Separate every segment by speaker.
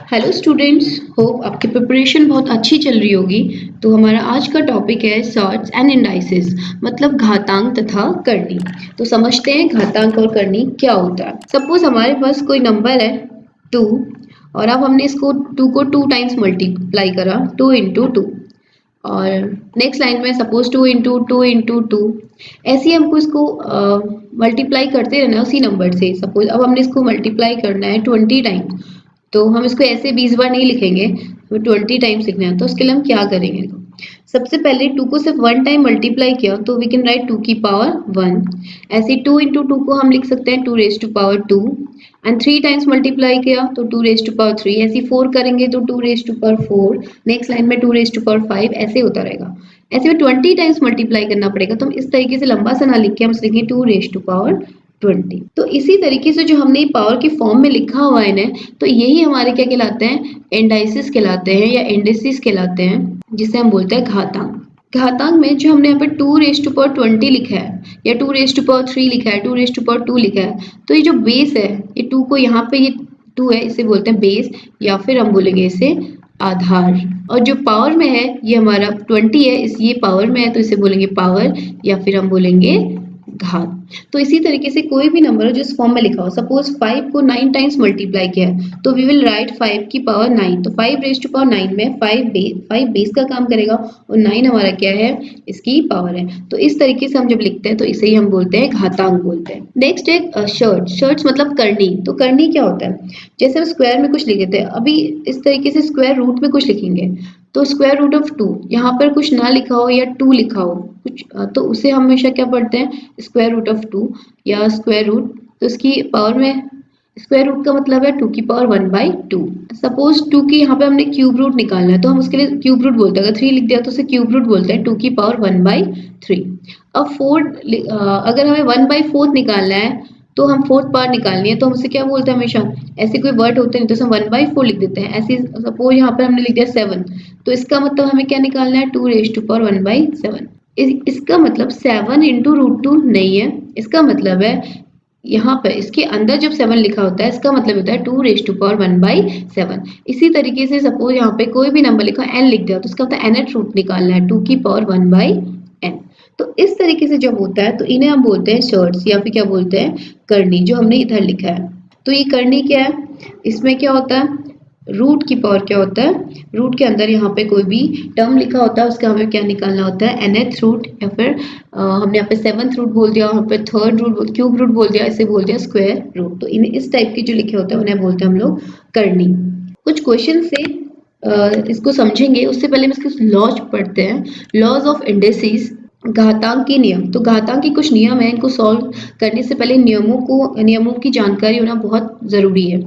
Speaker 1: Hello students, hope आपकी preparation बहुत अच्छी चल रही होगी। तो हमारा आज का टॉपिक है सॉर्ट्स एंड इंडाइसेस, मतलब घातांक तथा करनी। तो समझते हैं घातांक और करनी क्या होता है। सपोज हमारे पास कोई नंबर है 2 और अब हमने इसको 2 को 2 टाइम्स मल्टीप्लाई करा 2 इंटू 2 और नेक्स्ट लाइन में सपोज 2 इंटू 2 इंटू 2। ऐसे ही हमको इसको मल्टीप्लाई करते रहना है उसी नंबर से। सपोज अब हमने इसको मल्टीप्लाई करना है 20 टाइम्स, तो हम इसको ऐसे 20 बार नहीं लिखेंगे, हमें 20 टाइम्स लिखना है। तो उसके लिए हम क्या करेंगे, सबसे पहले 2 को सिर्फ 1 टाइम मल्टीप्लाई किया तो वी कैन राइट 2 की पावर 1। ऐसे 2 इंटू 2 को हम लिख सकते हैं 2 raise to power 2 and 3 times multiply किया तो 2 रेज टू पावर 3। ऐसे 4 करेंगे तो 2 raise to power 4, next line में 2 रेज टू पावर 5, ऐसे होता रहेगा। ऐसे में 20 टाइम्स मल्टीप्लाई करना पड़ेगा, तो हम इस तरीके से लंबा सा ना लिख के हम लिखेंगे 2 रेज टू पावर 20। तो इसी तरीके से जो हमने पावर के फॉर्म में लिखा हुआ है ना, तो यही हमारे क्या कहलाते हैं, इंडाइसिस कहलाते हैं या इंडिसेस कहलाते हैं, जिसे हम बोलते हैं घातांक। घातांक में जो हमने यहाँ पे 2 रेज टू पावर 20 लिखा है या 2 रेज टू पावर 3 लिखा है, 2 रेज टू पावर 2 लिखा है, तो ये जो बेस है, ये 2 को यहाँ पे ये 2 है, इसे बोलते हैं बेस, या फिर हम बोलेंगे इसे आधार। और जो पावर में है ये हमारा 20 है, इस ये पावर में है तो इसे बोलेंगे पावर, या फिर हम बोलेंगे घात। तो इसी तरीके से कोई भी नंबर जो इस फॉर्म में लिखा हो, सपोज 5 को 9 टाइम्स मल्टीप्लाई किया है तो वी विल राइट 5 की पावर 9। तो 5 रेज टू पावर 9 में 5 बेस का काम करेगा और 9 हमारा क्या है, इसकी पावर है। तो इस तरीके से हम जब लिखते हैं तो इसे ही हम बोलते हैं घातांक बोलते हैं। नेक्स्ट है शर्ट्स मतलब करनी। तो करनी क्या होता है, जैसे हम स्क्वायर में कुछ लिखे थे, अभी इस तरीके से स्क्वायर रूट में कुछ लिखेंगे तो स्क्वायर रूट ऑफ 2, यहाँ पर कुछ ना लिखा हो या 2 लिखा हो कुछ, तो उसे हम हमेशा क्या पढ़ते हैं, स्क्वायर रूट ऑफ 2 या स्क्वायर रूट। तो इसकी पावर में स्क्वायर रूट का मतलब है 2 की पावर 1/2। सपोज 2 की यहाँ पे हमने क्यूब रूट निकालना है तो हम उसके लिए क्यूब रूट बोलते हैं, अगर 3 लिख दिया तो उसे क्यूब रूट बोलते हैं 2 की पावर 1/3। अब 4 अगर हमें 1/4 निकालना है तो हम फोर्थ पावर निकालनी है तो हम उसे क्या बोलते हैं, हमेशा ऐसे कोई वर्ड होते हैं तो हम 1/4 लिख देते हैं। ऐसे सपोज यहाँ पर हमने लिख दिया 7, तो इसका मतलब हमें क्या निकालना है, 2 रेज टू पावर 1/7। इसका मतलब 7 इंटू रूट 2 नहीं है, इसका मतलब है यहाँ पर इसके अंदर जब 7 लिखा होता है इसका मतलब होता है 2 रेज टू पावर 1/7। इसी तरीके से सपोज यहाँ पे कोई भी नंबर लिखा n लिख दिया तो इसका होता है nth रूट निकालना है 2 की पावर 1/n। तो इस तरीके से जब होता है तो इन्हें हम बोलते हैं शर्ट्स या फिर क्या बोलते हैं, करनी, जो हमने इधर लिखा है। तो ये करनी क्या है, इसमें क्या होता है, रूट की पावर क्या होता है, रूट के अंदर यहाँ पे कोई भी टर्म लिखा होता है उसका हमें क्या निकालना होता है, nth रूट, या फिर हमने यहाँ पे 7th रूट बोल दिया, यहाँ पे 3rd रूट, क्यूब रूट बोल दिया, इसे बोल दिया स्क्वायर रूट। तो इन्हें इस टाइप के जो लिखे होते हैं उन्हें बोलते हैं हम लोग करनी। कुछ क्वेश्चन से इसको समझेंगे, उससे पहले हम इसके लॉज पढ़ते हैं, लॉज ऑफ इंडिसेस, घातांक के नियम। तो घातांक के कुछ नियम है, इनको सॉल्व करने से पहले नियमों की जानकारी होना बहुत जरूरी है।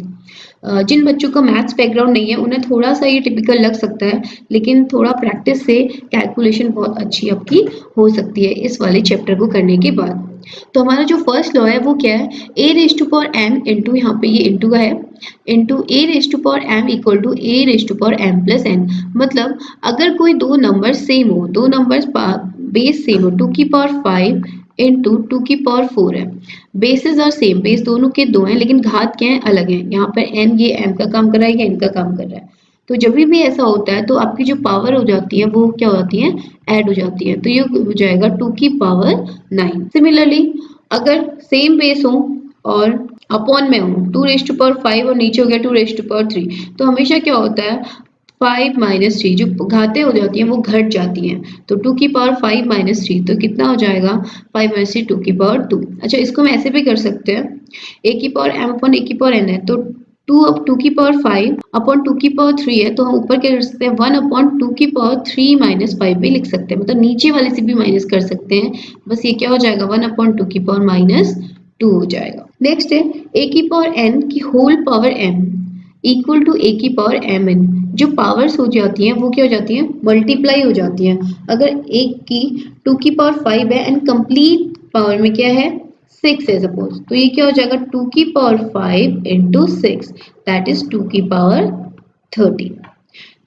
Speaker 1: जिन बच्चों का मैथ्स बैकग्राउंड नहीं है उन्हें थोड़ा सा ये टिपिकल लग सकता है, लेकिन थोड़ा प्रैक्टिस से कैलकुलेशन बहुत अच्छी आपकी हो सकती है इस वाले चैप्टर को करने के बाद। तो हमारा जो फर्स्ट लॉ है वो क्या है, A raise to power M into, यहाँ पे ये इंटू का है, into A raise to power M equal to A raise to power M plus N. मतलब अगर कोई दो नंबर सेम हो, दो नंबर बेस सेम हो, 2 की पावर 5 इंटू 2 की पावर 4 है, बेसेस आर सेम, बेस दोनों के दो हैं लेकिन घात क्या है, अलग है। यहाँ पर n ये m का काम कर रहा है, ये n का काम कर रहा है। तो जब भी ऐसा होता है तो आपकी जो पावर हो जाती है वो क्या हो जाती है, ऐड हो जाती है। तो ये हो जाएगा 2 की पावर 9। सिमिलरली अगर सेम बेस हो और अपॉन में हो, 2 रेज टू पावर 5 और नीचे हो गया 2 रेज टू पावर 3, तो हमेशा क्या होता है, 5 माइनस 3 जो घातें हो जाती हैं वो घट जाती हैं। तो 2 की पावर 5 माइनस 3 तो कितना हो जाएगा, 5 माइनस 3 2 की पावर 2। अच्छा, इसको हम ऐसे भी कर सकते हैं, a की पावर m अपॉन a की पावर n है तो 2 की पावर 5 अपॉन 2 की पावर 3 है, तो हम ऊपर क्या कर सकते हैं, 1 अपॉन 2 की पावर 3 माइनस 5 भी लिख सकते हैं, मतलब नीचे वाले से भी माइनस कर सकते हैं। बस ये क्या हो जाएगा, 1 अपॉन 2 की पावर माइनस 2 हो जाएगा। नेक्स्ट है a की पावर n की whole power m equal to a की पावर एम एन। जो पावर्स हो जाती हैं वो क्या हो जाती हैं, मल्टीप्लाई हो जाती हैं। अगर एक की 2 की पावर 5 है एंड कंप्लीट पावर में क्या है, 6 है सपोज, तो ये क्या हो जाएगा 2 की पावर 5 इंटू 6, दैट इज 2 की पावर 30।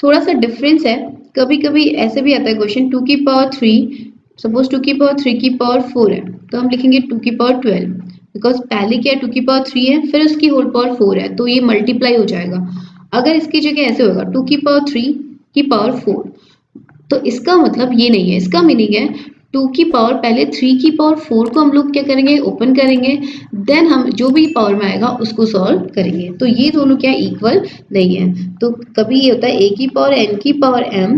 Speaker 1: थोड़ा सा डिफरेंस है, कभी कभी ऐसे भी आता है क्वेश्चन 2 की पावर 3, सपोज 2 की पावर 3 की पावर 4 है तो हम लिखेंगे 2 की पावर 12, बिकॉज पहले क्या है 2 की पावर 3 है फिर उसकी होल पावर 4 है तो ये मल्टीप्लाई हो जाएगा। अगर इसकी जगह ऐसे होगा 2 की पावर 3 की पावर 4, तो इसका मतलब ये नहीं है, इसका मीनिंग है 2 की पावर पहले 3 की पावर 4 को हम लोग क्या करेंगे, ओपन करेंगे, देन हम जो भी पावर में आएगा उसको सॉल्व करेंगे। तो ये दोनों क्या इक्वल नहीं है। तो कभी ये होता है a की पावर n की power m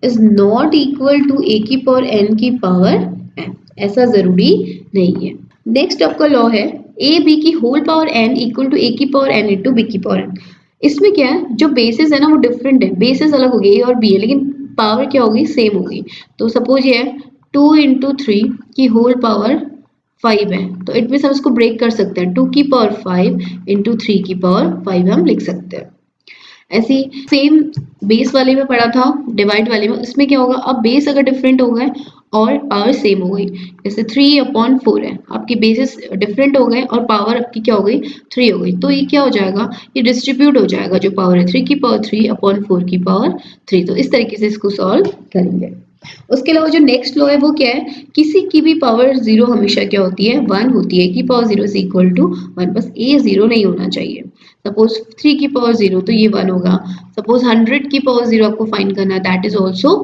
Speaker 1: is not equal to a की पावर n की पावर m, ऐसा जरूरी नहीं है। नेक्स्ट आपका लॉ है a b की whole power n equal to a की पावर n इंटू b की पावर n। इसमें क्या है, जो बेसिस है ना वो डिफरेंट है, बेसिस अलग हो गई a और b है, लेकिन पावर क्या होगी, सेम होगी। तो सपोज ये है 2 इंटू 3 की होल पावर 5 है, तो इट मीन्स हम इसको ब्रेक कर सकते हैं, 2 की पावर 5 इंटू 3 की पावर 5 हम लिख सकते हैं। ऐसे सेम बेस वाले में पढ़ा था, डिवाइड वाले में, इसमें क्या होगा, अब बेस अगर डिफरेंट हो गए और पावर सेम हो गई, जैसे 3/4 है, आपकी बेसिस डिफरेंट हो गए और पावर आपकी क्या हो गई, 3 हो गई, तो ये क्या हो जाएगा, ये डिस्ट्रीब्यूट हो जाएगा, जो पावर है 3 की पावर 3/4 की पावर 3। तो इस तरीके से इसको सॉल्व करेंगे। उसके अलावा जो नेक्स्ट लॉ है वो क्या है, किसी की भी पावर 0 हमेशा क्या होती है, 1 होती है, की पावर 0 इज इक्वल टू 1, बस ए 0 नहीं होना चाहिए। सपोज 3 की पावर 0 तो ये 1 होगा, सपोज 100 की पावर 0 आपको फाइंड करना है, दैट इज ऑल्सो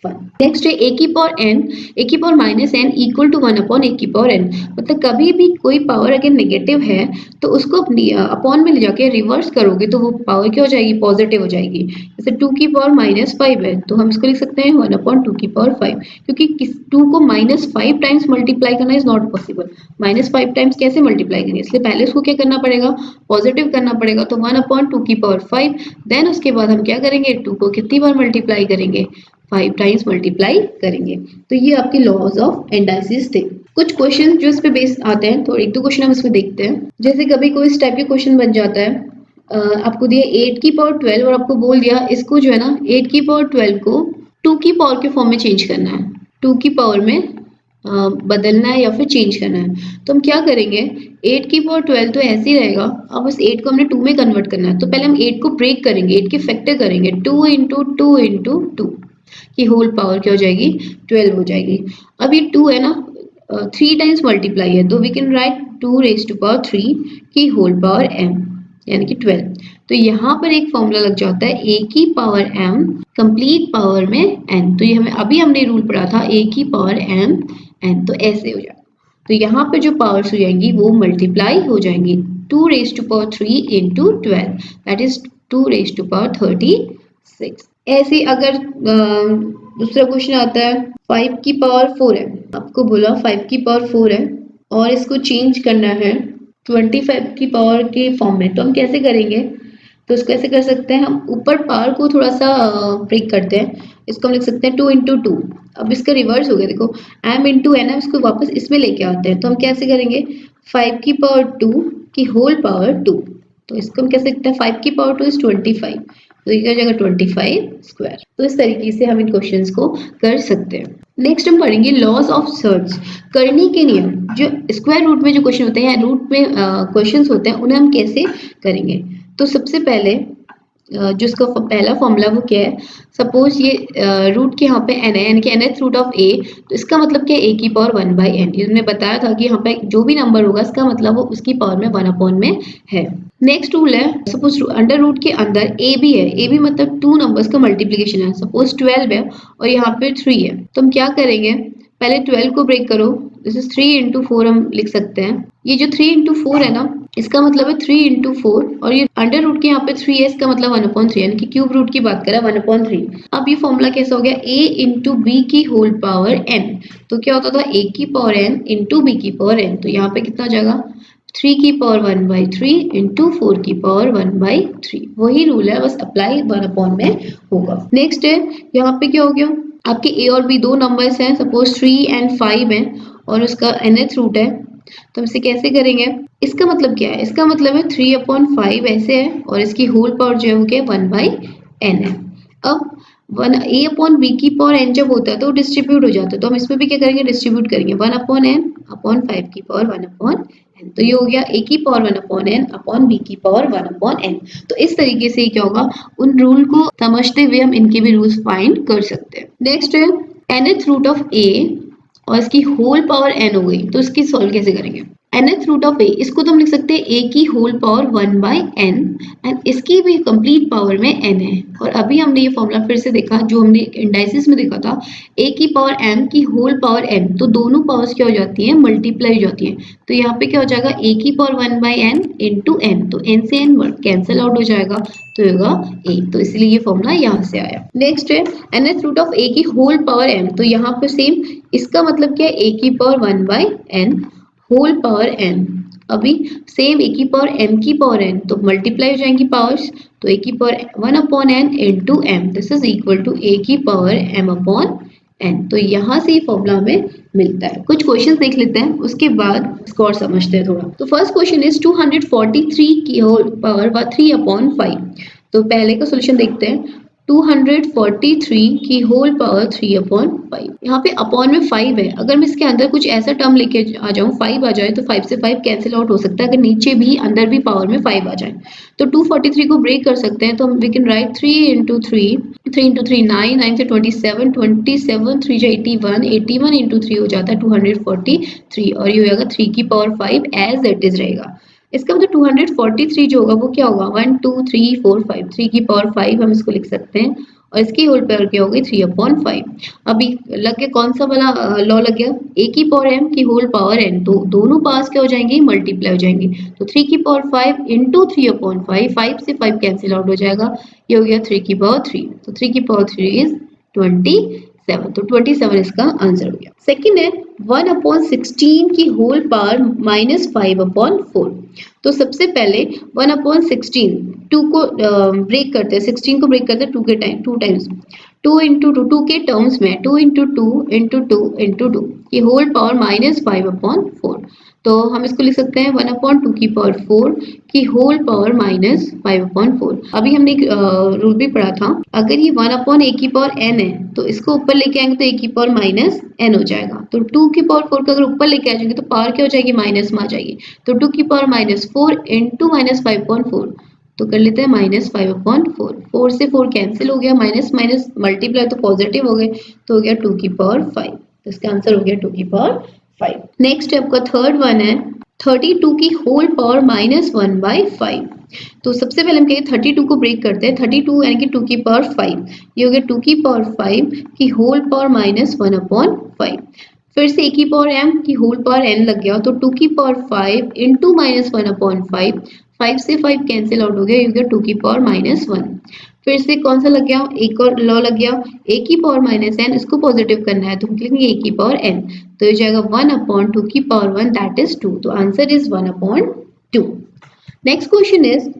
Speaker 1: 1। नेक्स्ट है ए की पावर n, ए की power minus n equal to 1 upon A की पावर n। मतलब कभी भी कोई पावर अगर नेगेटिव है तो उसको अपनी अपॉन में ले जाके रिवर्स करोगे तो वो पावर क्या हो जाएगी, पॉजिटिव हो जाएगी। जैसे 2 की पावर -5 है तो हम इसको लिख सकते हैं 1/2 की पावर 5, क्योंकि 2 को -5 टाइम्स मल्टीप्लाई करना इज नॉट पॉसिबल। -5 टाइम्स कैसे मल्टीप्लाई करेंगे, इसलिए पहले उसको क्या करना पड़ेगा, पॉजिटिव करना पड़ेगा, तो 1/2 की पावर 5, देन उसके बाद हम क्या करेंगे, 2 को कितनी बार मल्टीप्लाई करेंगे, 5 टाइम्स मल्टीप्लाई करेंगे। तो ये आपके लॉज ऑफ एंडाइसिस थे। कुछ क्वेश्चन जो इस पे बेस्ड आते हैं, तो एक दो क्वेश्चन हम इसमें देखते हैं। जैसे कभी कोई इस टाइप के क्वेश्चन बन जाता है, आपको दिया 8 की पावर 12 और आपको बोल दिया इसको जो है ना 8 की पावर 12 को 2 की पावर के फॉर्म में चेंज करना है, 2 की पावर में बदलना है या फिर चेंज करना है। तो हम क्या करेंगे, 8 की पावर 12 तो ऐसे ही रहेगा, अब बस 8 को हमने 2 में कन्वर्ट करना है। तो पहले हम 8 को ब्रेक करेंगे, 8 के फैक्टर करेंगे, 2 इंटू 2 इंटू 2 की होल पावर क्या हो जाएगी, 12 हो जाएगी। अब ये 2 है ना 3 टाइम्स मल्टीप्लाई है, तो we can write 2 raise to power 3 की होल पावर m यानी कि 12। तो यहाँ पर एक फॉर्मूला लग जाता है a की पावर m कंप्लीट पावर में n। तो ये हमें अभी हमने रूल पढ़ा था a की पावर m n, तो ऐसे हो जाएगा। तो यहाँ पे जो पावर्स हो जाएंगी वो मल्टीप्लाई हो जाएंगी, 2 raise to power 3 into 12 that is 2 raise to power 36। ऐसे अगर दूसरा क्वेश्चन आता है 5 की पावर 4 है, आपको बोला 5 की पावर 4 है और इसको चेंज करना है 25 की पावर के फॉर्म में, तो हम कैसे करेंगे, तो इसको ऐसे कर सकते हैं, हम ऊपर पावर को थोड़ा सा ब्रेक करते हैं, इसको हम लिख सकते हैं 2 इंटू 2। अब इसका रिवर्स हो गया, देखो m इंटू n है, उसको वापस इसमें लेके आते हैं, तो हम कैसे करेंगे 5 की पावर 2 की होल पावर 2, तो इसको हम कह सकते हैं 5 की पावर 2 इज 25, तो ये हो जाएगा 25 स्क्वायर। तो इस तरीके से हम इन क्वेश्चंस को कर सकते हैं। नेक्स्ट हम पढ़ेंगे लॉज ऑफ सर्च, करनी के नियम। जो स्क्वायर रूट में जो क्वेश्चन होते हैं या रूट में क्वेश्चंस होते हैं उन्हें हम कैसे करेंगे। तो सबसे पहले जो इसका पहला फॉर्मूला वो क्या है, सपोज ये रूट के यहाँ पे n है, यानी कि nth रूट ऑफ a, तो इसका मतलब क्या है a की पावर 1/n। ये हमने बताया था कि यहाँ पे जो भी नंबर होगा इसका मतलब वो उसकी पावर में 1 में है। नेक्स्ट रूल है, सपोज अंडर रूट के अंदर a भी है, a भी मतलब 2 नंबर्स का मल्टीप्लीकेशन है, सपोज 12 है और यहाँ पे 3 है, तो हम क्या करेंगे, पहले 12 को ब्रेक करो, दिस इज 3 इंटू 4 हम लिख सकते हैं। ये जो 3 इंटू 4 है ना, इसका मतलब है 3 इंटू 4, और ये अंडर रूट के यहाँ पे 3 है, इसका मतलब 1/3, यानी कि क्यूब रूट की बात करें 1/3। अब ये फॉर्मूला कैसा हो गया, a इंटू बी की होल पावर n, तो क्या होता था a की पावर n इंटू बी की पावर n, तो यहाँ पे कितना हो जाएगा 3 की पावर 1/3 इंटू 4 की पावर 1/3। वही रूल है, बस अप्लाई 1 में होगा। नेक्स्ट है, यहाँ पे क्या हो गया, आपके a और b दो नंबर्स हैं, सपोज 3 एंड 5 है और उसका nth रूट है, तो हम इसे कैसे करेंगे, इसका मतलब क्या है, इसका मतलब है 3/5 ऐसे है और इसकी होल पावर जो है वो क्या 1/n है। अब 1 a अपॉन बी की पावर n जब होता है तो डिस्ट्रीब्यूट हो जाता है, तो हम इसमें भी क्या करेंगे, डिस्ट्रीब्यूट करेंगे 1/n अपॉन 5 की पावर 1/n, तो ये हो गया a की पावर 1/n अपॉन b की पावर 1/n। तो इस तरीके से क्या होगा, उन रूल को समझते हुए हम इनके भी रूल्स फाइंड कर सकते हैं। नेक्स्ट है nth रूट ऑफ a और इसकी होल पावर n हो गई, तो इसकी सॉल्व कैसे करेंगे। nth रूट ऑफ a, इसको तो हम लिख सकते हैं a की whole power 1 by n and इसकी भी कंप्लीट पावर में n है। और अभी हमने ये फॉर्मूला फिर से देखा जो हमने इंडाइसिस में देखा था, a की पावर m की होल पावर n, तो दोनों पावर्स क्या हो जाती हैं, मल्टीप्लाई हो जाती हैं। तो यहाँ पे क्या हो जाएगा, a की power 1 by n into n, तो n से n कैंसिल आउट हो जाएगा तो होगा a, तो इसलिए ये फॉर्मूला यहाँ से आया। नेक्स्ट है nth रूट ऑफ a की होल पावर m, तो यहाँ पे सेम इसका मतलब क्या है, a की power 1 by n whole power n। अभी सेम a की पावर m की पावर n, तो मल्टीप्लाई हो जाएंगी पावर्स, तो a की power 1 upon n into m, this is equal to a की पावर m अपॉन n। तो यहाँ से ये फॉर्मूला हमें मिलता है। कुछ क्वेश्चंस देख लेते हैं, उसके बाद इसको और समझते हैं थोड़ा। तो फर्स्ट क्वेश्चन इज 243 की होल पावर 3 अपॉन 5। तो पहले का सोल्यूशन देखते हैं। 243 की होल पावर 3 अपॉन 5, यहाँ पे अपॉन में 5 है। अगर मैं इसके अंदर कुछ ऐसा टर्म लेके आ जाऊँ, 5 आ जाए, तो 5 से 5 कैंसिल आउट हो सकता है। अगर नीचे भी अंदर भी पावर में 5 आ जाए तो 243 को ब्रेक कर सकते हैं। तो हम we can write 3 into 3, 3 into 3 9, 9 से 27, 27 3 से 81, 81 इंटू 3 हो जाता है 243, और ये हो जाएगा 3 की पावर 5 एज इट इज रहेगा। इसका मतलब 243 जो होगा वो क्या होगा, 1 2 3 4 5, 3 की पावर 5 हम इसको लिख सकते हैं, और इसकी होल पावर क्या होगी 3 अपॉन 5। अभी लग गया कौन सा वाला लॉ लग गया, a की पावर m की होल पावर n, तो दोनों पावर्स क्या हो जाएंगी, मल्टीप्लाई हो जाएंगी। तो 3 की पावर 5 इंटू 3 अपॉन 5, 5 से 5 कैंसिल आउट हो जाएगा, ये हो गया 3 की पावर 3, तो 3 की पावर 3 इज 27, तो 27 इसका आंसर हो गया। सेकंड है 1 अपॉन 16 की होल पावर माइनस 5 अपॉन 4। तो सबसे पहले 1 अपॉन 16, 2 को ब्रेक करते हैं, 16 को ब्रेक करते हैं 2 के टाइम, 2 टाइम्स, 2 इंटू 2, 2 के टर्म्स में 2 इंटू 2 इंटू 2 इंटू 2 की होल पावर माइनस 5 अपॉन 4। तो हम इसको लिख सकते हैं 1 अपॉन 2 की पावर 4 की होल पावर माइनस 5 अपॉन 4। अभी हमने एक रूल भी पढ़ा था, अगर ये 1 अपॉन a की पावर n है तो इसको ऊपर लेके आएंगे तो a की पावर माइनस n हो जाएगा। तो 2 की पावर 4 को अगर ऊपर लेके आ जाएंगे तो पावर क्या हो जाएगी, माइनस में आ जाएगी। तो 2 की power minus 4 into minus 5 upon 4, तो कर लेते हैं माइनस 5 अपॉन 4, 4 से 4 कैंसिल हो गया, माइनस माइनस मल्टीप्लाई तो पॉजिटिव हो गए, तो हो गया 2 की पावर 5, तो इसका आंसर हो गया 2 की पावर 5। नेक्स्ट आपका थर्ड वन है 32 की होल पावर माइनस 1 बाई 5। तो सबसे पहले हम कहेंगे 32 को ब्रेक करते हैं, 32 यानी कि 2 की पावर 5, ये हो गया 2 की पावर 5 की होल पावर माइनस 1 अपॉन 5। फिर से a की पावर m की होल पावर n लग गया, तो 2 की पावर 5 इंटू माइनस 1 अपॉन 5, 5 से 5 कैंसिल आउट हो गया, ये हो गया 2 की पावर माइनस 1। फिर से कौन सा लग गया, एक और लॉ लग गया, a की पावर माइनस n, इसको पॉजिटिव करना है तो हम लिखेंगे a की पावर n, तो ये जाएगा 1 अपॉन 2 की पावर 1 दैट इज 2, तो answer is 1 upon 2। Next question is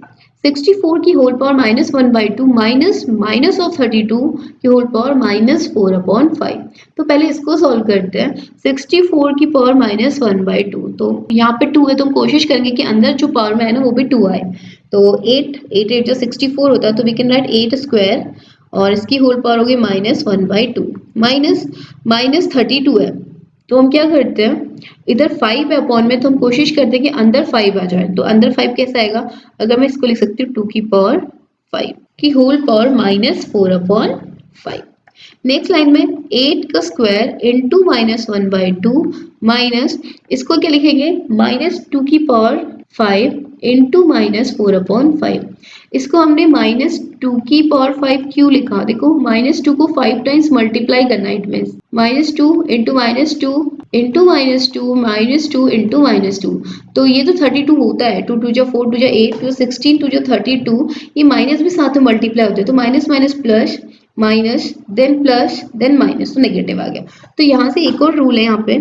Speaker 1: 64 की whole power minus 1 by 2 minus minus of 32 की होल पावर माइनस 4 अपॉन 5। तो पहले इसको सॉल्व करते हैं। 64 की पावर माइनस 1 बाई 2, तो यहाँ पे 2 है तो हम कोशिश करेंगे कि अंदर जो पावर में है ना वो भी 2 आए। तो 8 जो 64 होता है तो वी कैन राइट 8 स्क्वायर, और इसकी होल पावर होगी माइनस 1 बाई 2, माइनस माइनस 32 है तो हम क्या करते हैं, इधर 5 है अपॉन में, तो हम कोशिश करते हैं कि अंदर 5 आ जाए। तो अंदर 5 कैसे आएगा, अगर मैं इसको लिख सकती हूँ 2 की पावर 5 की whole power minus 4 upon 5। Next line में 8 का square into minus 1 by 2 minus, इसको क्या लिखेंगे, माइनस 2 की पावर 5 इंटू माइनस 4 अपॉन 5। इसको हमने माइनस 2 की पावर 5 क्यों लिखा, देखो माइनस 2 को 5 टाइम्स मल्टीप्लाई करना, it means minus 2 into minus 2 into minus 2 minus 2 into minus 2, तो ये तो 32 होता है, 2 2 जा 4 2 जा 8 2 16 2 जा 32, ये माइनस भी साथ में मल्टीप्लाई होते हैं, तो minus minus plus minus then minus, तो नेगेटिव आ गया। तो यहाँ से एक और रूल है, यहाँ पे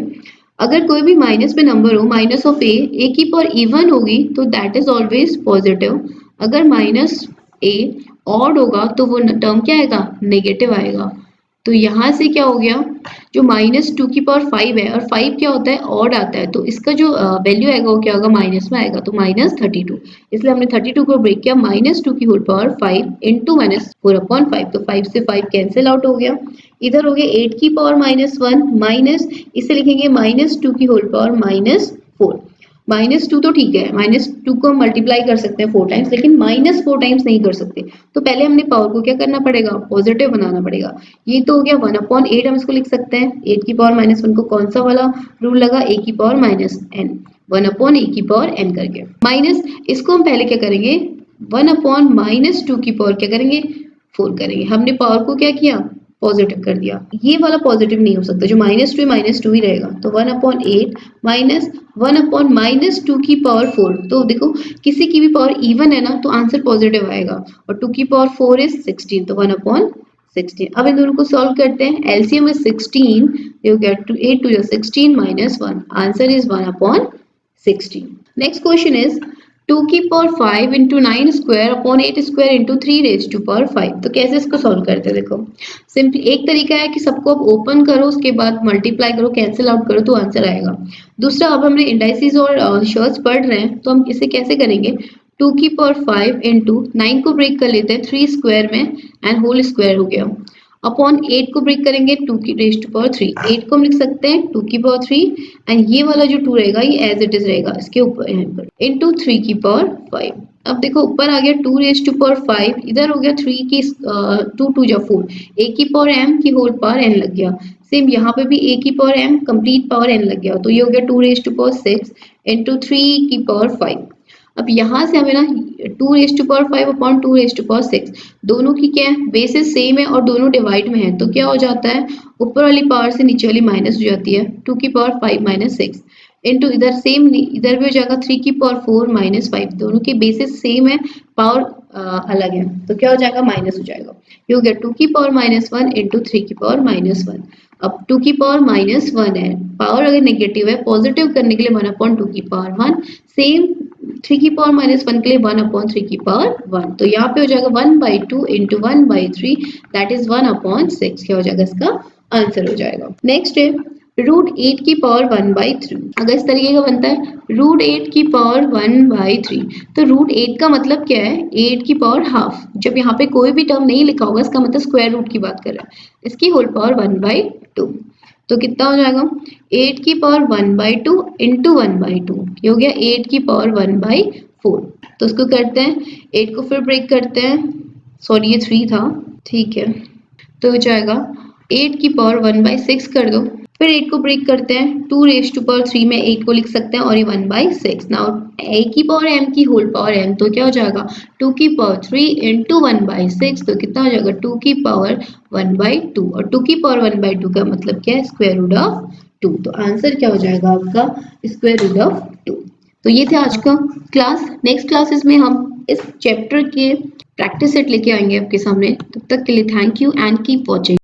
Speaker 1: अगर कोई भी माइनस पे नंबर हो, माइनस ऑफ ए की पावर इवन होगी तो दैट इज ऑलवेज पॉजिटिव, अगर माइनस ए ऑड होगा तो वो टर्म क्या आएगा, नेगेटिव आएगा। तो यहाँ से क्या हो गया, जो माइनस 2 की पावर 5 है, और 5 क्या होता है, ऑड आता है, तो इसका जो वैल्यू आएगा वो क्या होगा, माइनस में आएगा, तो माइनस 32, इसलिए हमने 32 को ब्रेक किया, माइनस 2 की whole power 5 into minus 4 upon 5, तो 5 से 5 कैंसिल आउट हो गया। इधर हो गया 8 की पावर माइनस 1 माइनस, इसे लिखेंगे माइनस 2 की होल पावर माइनस 4। माइनस 2 तो ठीक है, माइनस 2 को मल्टीप्लाई कर सकते हैं 4 टाइम्स, लेकिन माइनस 4 टाइम्स नहीं कर सकते, तो पहले हमने पावर को क्या करना पड़ेगा, पॉजिटिव बनाना पड़ेगा। ये तो हो गया 1 अपॉन 8, हम इसको लिख सकते हैं 8 की पावर माइनस 1 को कौन सा वाला रूल लगा, a की power minus n, 1 upon A की पावर n करके, माइनस इसको हम पहले क्या करेंगे 1 अपॉन माइनस 2 की पावर क्या करेंगे 4 करेंगे। हमने पावर को क्या किया पॉजिटिव कर दिया, ये वाला पॉजिटिव नहीं हो सकता, जो माइनस टू ही रहेगा। तो 1 अपॉन 8 माइनस 1 अपॉन माइनस 2 की पावर 4। तो देखो किसी की भी पावर इवन है ना तो आंसर पॉजिटिव आएगा, और 2 की पावर 4 इज 16, तो 1 अपॉन 16। अब इन दोनों को सॉल्व करते हैं, LCM is 16, you get to 8 to 16 minus 1, answer is 1 upon 16। Next question is 2 की power 5 into 9 square upon 8 square into 3 raise to power 5। तो कैसे इसको सॉल्व करते हैं, देखो सिंपली एक तरीका है कि सबको आप ओपन करो, उसके बाद मल्टीप्लाई करो, कैंसिल आउट करो तो आंसर आएगा। दूसरा, अब हमने इंडाइसिस और शर्ट्स पढ़ रहे हैं तो हम इसे कैसे करेंगे, 2 की पावर 5 इंटू 9 को ब्रेक कर लेते हैं 3 स्क्वायर में एंड होल स्क्वायर हो गया, अपॉन 8 को ब्रेक करेंगे 2 की रेज टू पावर 3, 8 को हम लिख सकते हैं 2 की पावर 3 एंड ये वाला जो 2 रहेगा ये एज इट इज रहेगा इसके ऊपर यहाँ पर इनटू 3 की पावर 5। अब देखो ऊपर आ गया 2 रेज टू पावर 5, इधर हो गया 3 की 2 2 जा 4, a की पावर m की होल पावर n लग गया। सेम यहाँ पे भी a की power m complete power n लग गया, तो ये हो गया 2 रेज टू पावर 6 इंटू 3 की पावर 5। अब यहाँ से हमें ना 2 raise to power 5 upon 2 raise to power 6 दोनों की क्या है बेसिस सेम है और दोनों डिवाइड में है, तो क्या हो जाता है ऊपर वाली पावर से नीचे वाली माइनस हो जाती है, 2 की पावर 5 माइनस 6 इंटू इधर सेम इधर भी हो जाएगा 3 की पावर 4 माइनस 5, दोनों की बेसिस सेम है पावर अलग है, तो क्या हो जाएगा माइनस हो जाएगा। ये हो गया 2 की पावर माइनस 1 इंटू 3 की पावर माइनस 1। अब 2 की पावर माइनस 1 है, पावर अगर नेगेटिव है पॉजिटिव करने के लिए 1 अपॉन 2 की पावर 1, सेम 3 की पावर माइनस 1 के लिए 1 अपॉन 3 की पावर 1, तो यहाँ पे हो जाएगा 1/2 इंटू 1/3 दैट इज 1 अपॉन 6, क्या हो जाएगा इसका आंसर हो जाएगा। नेक्स्ट है रूट 8 की पावर 1/3, अगर इस तरीके का बनता है रूट 8 की पावर 1/3, तो रूट 8 का मतलब क्या है 8 की पावर हाफ, जब यहाँ पे कोई भी टर्म नहीं लिखा होगा इसका मतलब स्क्वायर रूट की बात कर रहा है, इसकी होल पावर 1/2, तो कितना हो जाएगा 8 की पावर 1/2 इंटू 1/2, ये हो गया 8 की पावर 1/4। तो उसको करते हैं 8 को फिर ब्रेक करते हैं, सॉरी ये 3 था, ठीक है, तो हो जाएगा 8 की पावर 1/6 कर दो, फिर 8 को ब्रेक करते हैं 2 रेज टू पावर 3 में 8 को लिख सकते हैं और ये 1/6। नाउ a की पावर m की होल पावर m, तो क्या हो जाएगा 2 की पावर 3 इंटू 1/6, तो कितना हो जाएगा 2 की पावर 1/2, और 2 की पावर 1/2 का मतलब क्या है स्क्वायर रूट ऑफ 2, तो आंसर क्या हो जाएगा आपका स्क्वायर रूट ऑफ 2। तो ये थे आज का क्लास। नेक्स्ट क्लासेस में हम इस चैप्टर के प्रैक्टिस सेट लेके आएंगे आपके सामने, तब तक के लिए thank you and keep watching.